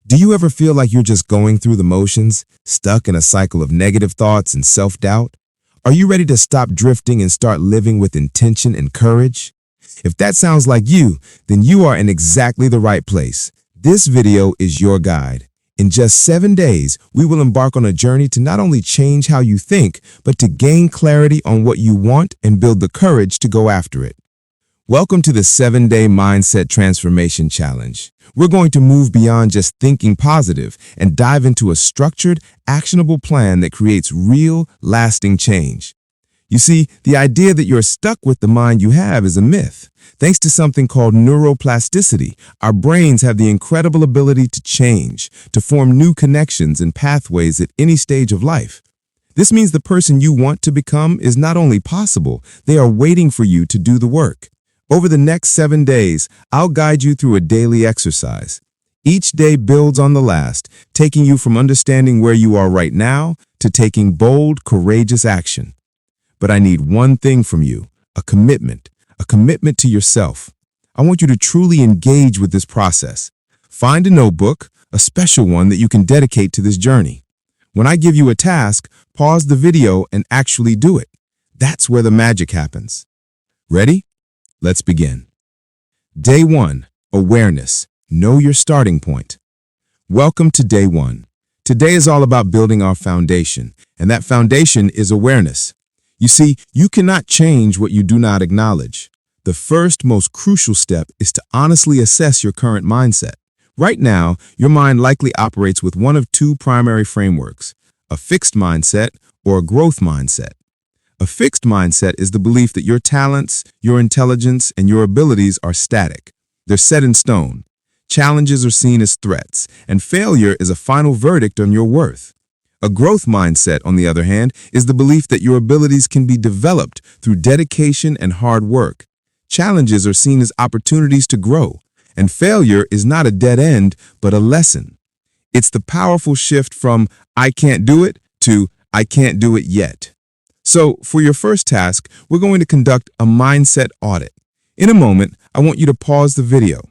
Do you ever feel like you're just going through the motions, stuck in a cycle of negative thoughts and self-doubt? Are you ready to stop drifting and start living with intention and courage? If that sounds like you, then you are in exactly the right place. This video is your guide. In just 7 days, we will embark on a journey to not only change how you think, but to gain clarity on what you want and build the courage to go after it. Welcome to the 7-Day Mindset Transformation Challenge. We're going to move beyond just thinking positive and dive into a structured, actionable plan that creates real, lasting change. You see, the idea that you're stuck with the mind you have is a myth. Thanks to something called neuroplasticity, our brains have the incredible ability to change, to form new connections and pathways at any stage of life. This means the person you want to become is not only possible, they are waiting for you to do the work. Over the next 7 days, I'll guide you through a daily exercise. Each day builds on the last, taking you from understanding where you are right now to taking bold, courageous action. But I need one thing from you, a commitment to yourself. I want you to truly engage with this process. Find a notebook, a special one that you can dedicate to this journey. When I give you a task, pause the video and actually do it. That's where the magic happens. Ready? Let's begin. Day 1, awareness. Know your starting point. Welcome to day 1. Today is all about building our foundation, and that foundation is awareness. You see, you cannot change what you do not acknowledge. The first, most crucial step is to honestly assess your current mindset. Right now, your mind likely operates with one of two primary frameworks, a fixed mindset or a growth mindset. A fixed mindset is the belief that your talents, your intelligence, and your abilities are static. They're set in stone. Challenges are seen as threats, and failure is a final verdict on your worth. A growth mindset, on the other hand, is the belief that your abilities can be developed through dedication and hard work. Challenges are seen as opportunities to grow, and failure is not a dead end, but a lesson. It's the powerful shift from "I can't do it" to "I can't do it yet." So, for your first task, we're going to conduct a mindset audit. In a moment, I want you to pause the video.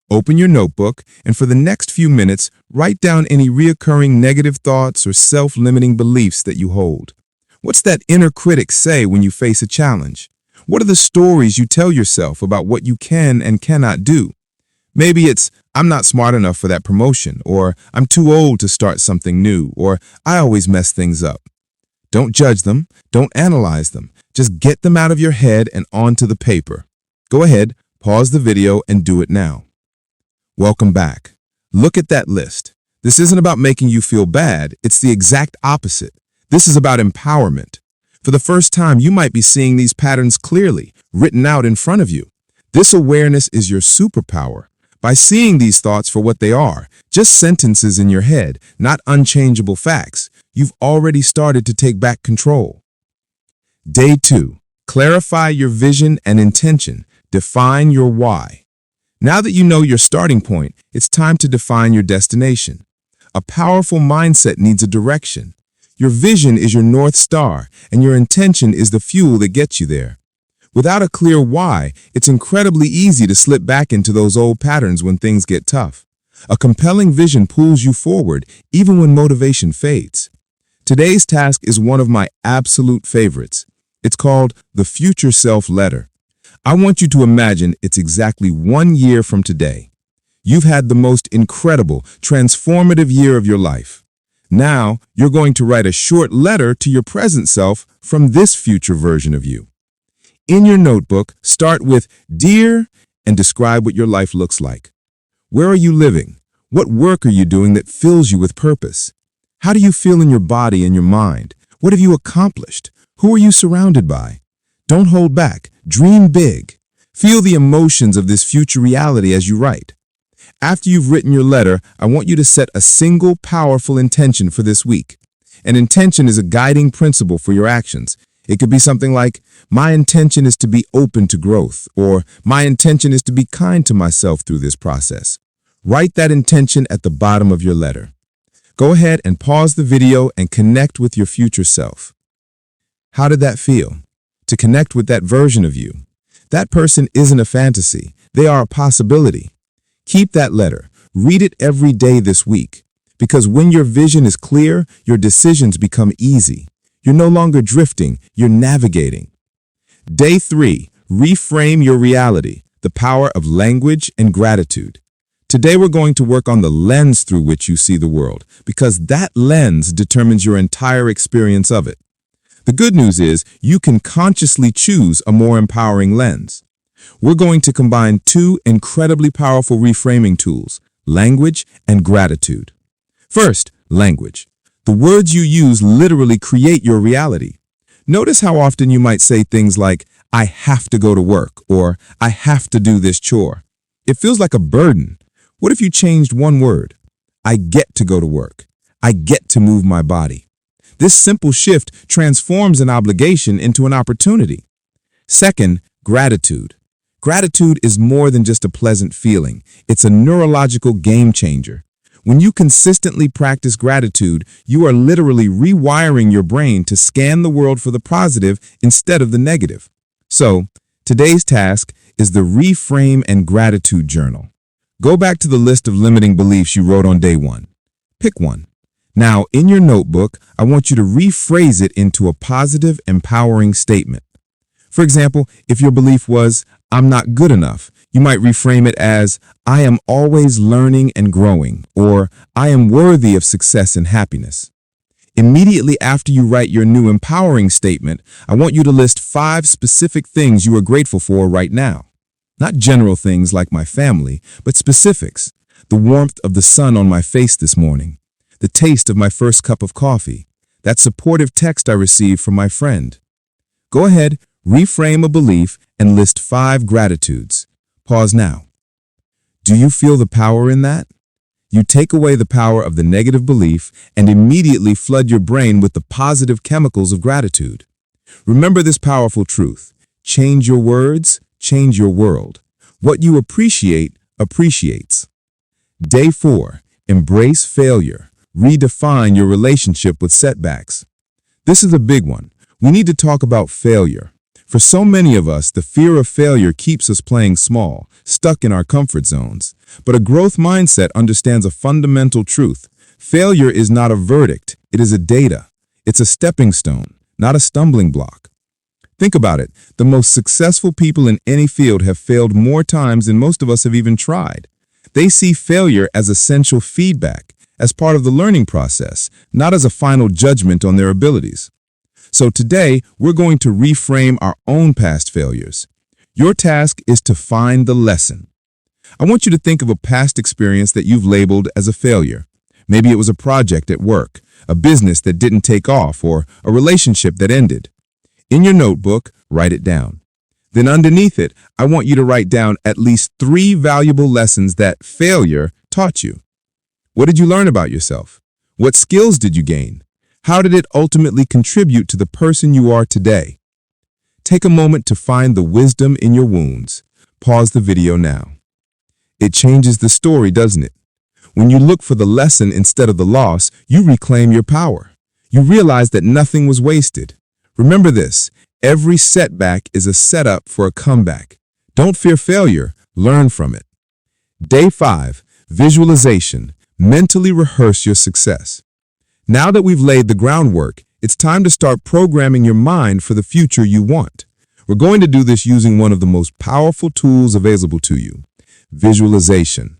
Open your notebook, and for the next few minutes, write down any reoccurring negative thoughts or self-limiting beliefs that you hold. What's that inner critic say when you face a challenge? What are the stories you tell yourself about what you can and cannot do? Maybe it's, "I'm not smart enough for that promotion," or "I'm too old to start something new," or "I always mess things up." Don't judge them, don't analyze them. Just get them out of your head and onto the paper. Go ahead, pause the video and do it now. Welcome back. Look at that list. This isn't about making you feel bad, it's the exact opposite. This is about empowerment. For the first time, you might be seeing these patterns clearly, written out in front of you. This awareness is your superpower. By seeing these thoughts for what they are, just sentences in your head, not unchangeable facts, you've already started to take back control. Day 2, clarify your vision and intention. Define your why. Now that you know your starting point, it's time to define your destination. A powerful mindset needs a direction. Your vision is your North Star, and your intention is the fuel that gets you there. Without a clear why, it's incredibly easy to slip back into those old patterns when things get tough. A compelling vision pulls you forward, even when motivation fades. Today's task is one of my absolute favorites. It's called the Future Self Letter. I want you to imagine it's exactly 1 year from today. You've had the most incredible, transformative year of your life. Now, you're going to write a short letter to your present self from this future version of you. In your notebook, start with "Dear," and describe what your life looks like. Where are you living? What work are you doing that fills you with purpose? How do you feel in your body and your mind? What have you accomplished? Who are you surrounded by? Don't hold back. Dream big. Feel the emotions of this future reality as you write. After you've written your letter, I want you to set a single powerful intention for this week. An intention is a guiding principle for your actions. It could be something like, "My intention is to be open to growth," or "My intention is to be kind to myself through this process." Write that intention at the bottom of your letter. Go ahead and pause the video and connect with your future self. How did that feel? To connect with that version of you. That person isn't a fantasy. They are a possibility. Keep that letter. read it every day this week. Because when your vision is clear, your decisions become easy. You're no longer drifting, you're navigating. Day 3, reframe your reality, the power of language and gratitude. Today we're going to work on the lens through which you see the world, because that lens determines your entire experience of it. The good news is you can consciously choose a more empowering lens. We're going to combine two incredibly powerful reframing tools, language and gratitude. First, language. The words you use literally create your reality. Notice how often you might say things like, I have to go to work, or I have to do this chore. It feels like a burden. What if you changed one word? I get to go to work. I get to move my body. This simple shift transforms an obligation into an opportunity. Second, gratitude. Gratitude is more than just a pleasant feeling. It's a neurological game changer. When you consistently practice gratitude, you are literally rewiring your brain to scan the world for the positive instead of the negative. So, today's task is the Reframe and Gratitude Journal. Go back to the list of limiting beliefs you wrote on day 1. Pick one. Now, in your notebook, I want you to rephrase it into a positive, empowering statement. For example, if your belief was, I'm not good enough, you might reframe it as, I am always learning and growing, or I am worthy of success and happiness. Immediately after you write your new empowering statement, I want you to list 5 specific things you are grateful for right now. Not general things like my family, but specifics. The warmth of the sun on my face this morning, the taste of my first cup of coffee, that supportive text I received from my friend. Go ahead, reframe a belief and list 5 gratitudes. Pause now. Do you feel the power in that? You take away the power of the negative belief and immediately flood your brain with the positive chemicals of gratitude. Remember this powerful truth. Change your words, change your world. What you appreciate, appreciates. Day 4. Embrace failure. Redefine your relationship with setbacks. This is a big one. We need to talk about failure. For so many of us, the fear of failure keeps us playing small, stuck in our comfort zones. But a growth mindset understands a fundamental truth. Failure is not a verdict, it is a data. It's a stepping stone, not a stumbling block. Think about it. The most successful people in any field have failed more times than most of us have even tried. They see failure as essential feedback, as part of the learning process, not as a final judgment on their abilities. So today, we're going to reframe our own past failures. Your task is to find the lesson. I want you to think of a past experience that you've labeled as a failure. Maybe it was a project at work, a business that didn't take off, or a relationship that ended. In your notebook, write it down. Then underneath it, I want you to write down at least 3 valuable lessons that failure taught you. What did you learn about yourself? What skills did you gain? How did it ultimately contribute to the person you are today? Take a moment to find the wisdom in your wounds. Pause the video now. It changes the story, doesn't it? When you look for the lesson instead of the loss, you reclaim your power. You realize that nothing was wasted. Remember this, every setback is a setup for a comeback. Don't fear failure, learn from it. Day 5, visualization. Mentally rehearse your success. Now that we've laid the groundwork, it's time to start programming your mind for the future you want. We're going to do this using one of the most powerful tools available to you, visualization.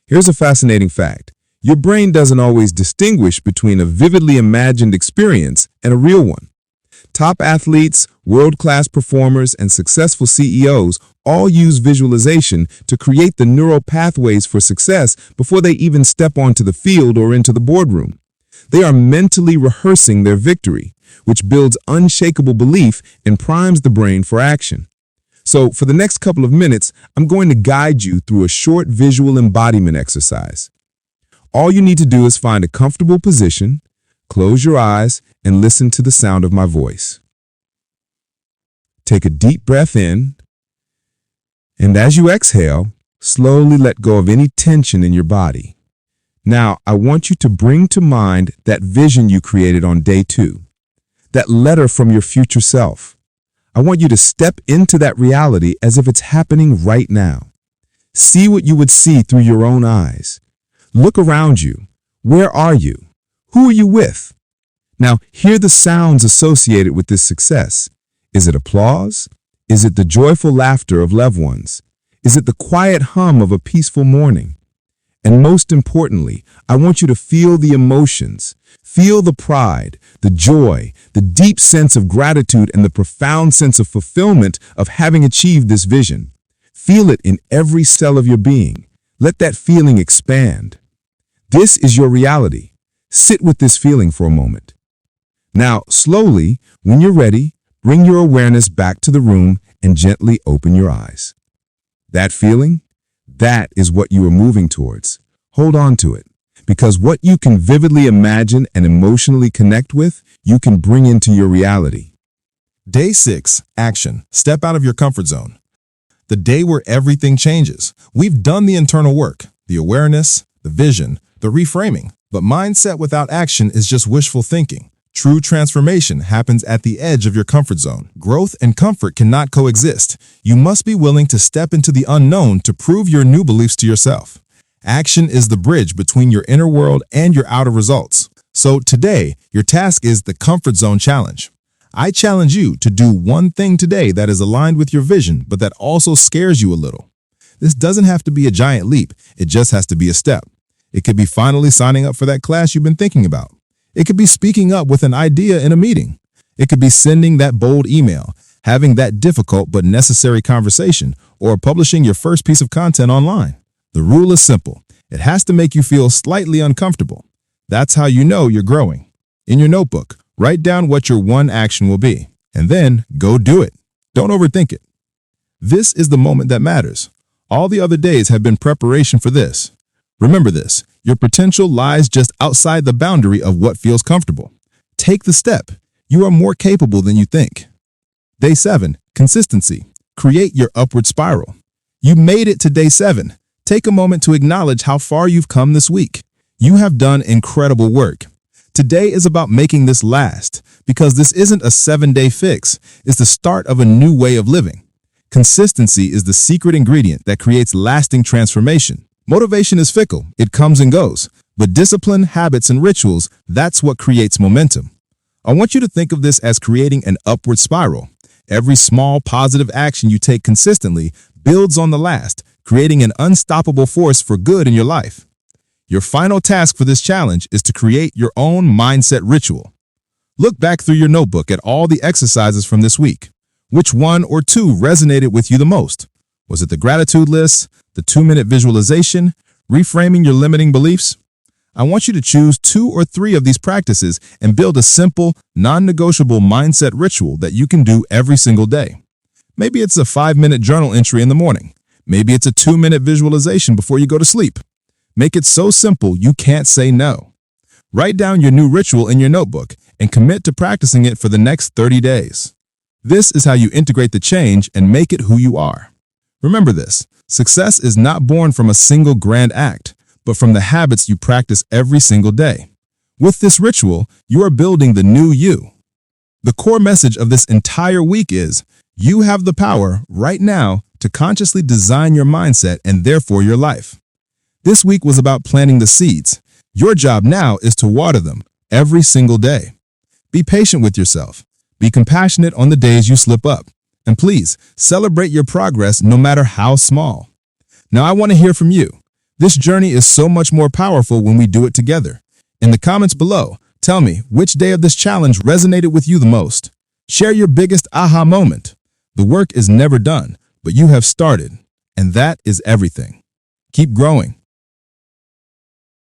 Here's a fascinating fact. Your brain doesn't always distinguish between a vividly imagined experience and a real one. Top athletes, world-class performers, and successful CEOs all use visualization to create the neural pathways for success before they even step onto the field or into the boardroom. They are mentally rehearsing their victory, which builds unshakable belief and primes the brain for action. So for the next couple of minutes, I'm going to guide you through a short visual embodiment exercise. All you need to do is find a comfortable position, close your eyes, and listen to the sound of my voice. Take a deep breath in, and as you exhale, slowly let go of any tension in your body. Now, I want you to bring to mind that vision you created on day 2, that letter from your future self. I want you to step into that reality as if it's happening right now. See what you would see through your own eyes. Look around you. Where are you? Who are you with? Now, hear the sounds associated with this success. Is it applause? Is it the joyful laughter of loved ones? Is it the quiet hum of a peaceful morning? And most importantly, I want you to feel the emotions. Feel the pride, the joy, the deep sense of gratitude, and the profound sense of fulfillment of having achieved this vision. Feel it in every cell of your being. Let that feeling expand. This is your reality. Sit with this feeling for a moment. Now, slowly, when you're ready, bring your awareness back to the room and gently open your eyes. That feeling? That is what you are moving towards. Hold on to it, because what you can vividly imagine and emotionally connect with, you can bring into your reality. Day 6, action. Step out of your comfort zone. The day where everything changes. We've done the internal work, the awareness, the vision, the reframing. But mindset without action is just wishful thinking. True transformation happens at the edge of your comfort zone. Growth and comfort cannot coexist. You must be willing to step into the unknown to prove your new beliefs to yourself. Action is the bridge between your inner world and your outer results. So today, your task is the Comfort Zone Challenge. I challenge you to do one thing today that is aligned with your vision, but that also scares you a little. This doesn't have to be a giant leap. It just has to be a step. It could be finally signing up for that class you've been thinking about. It could be speaking up with an idea in a meeting. It could be sending that bold email, having that difficult but necessary conversation, or publishing your first piece of content online. The rule is simple. It has to make you feel slightly uncomfortable. That's how you know you're growing. In your notebook, write down what your one action will be, and then go do it. Don't overthink it. This is the moment that matters. All the other days have been preparation for this. Remember this, your potential lies just outside the boundary of what feels comfortable. Take the step. You are more capable than you think. Day 7, consistency. Create your upward spiral. You made it to day 7. Take a moment to acknowledge how far you've come this week. You have done incredible work. Today is about making this last, because this isn't a 7-day fix. It's the start of a new way of living. Consistency is the secret ingredient that creates lasting transformation. Motivation is fickle, it comes and goes, but discipline, habits, and rituals, that's what creates momentum. I want you to think of this as creating an upward spiral. Every small positive action you take consistently builds on the last, creating an unstoppable force for good in your life. Your final task for this challenge is to create your own mindset ritual. Look back through your notebook at all the exercises from this week. Which one or two resonated with you the most? Was it the gratitude list, the 2-minute visualization, reframing your limiting beliefs? I want you to choose 2 or 3 of these practices and build a simple, non-negotiable mindset ritual that you can do every single day. Maybe it's a 5-minute journal entry in the morning. Maybe it's a 2-minute visualization before you go to sleep. Make it so simple you can't say no. Write down your new ritual in your notebook and commit to practicing it for the next 30 days. This is how you integrate the change and make it who you are. Remember this, success is not born from a single grand act, but from the habits you practice every single day. With this ritual, you are building the new you. The core message of this entire week is, you have the power right now to consciously design your mindset and therefore your life. This week was about planting the seeds. Your job now is to water them every single day. Be patient with yourself. Be compassionate on the days you slip up. And please, celebrate your progress no matter how small. Now I want to hear from you. This journey is so much more powerful when we do it together. In the comments below, tell me which day of this challenge resonated with you the most. Share your biggest aha moment. The work is never done, but you have started, and that is everything. Keep growing.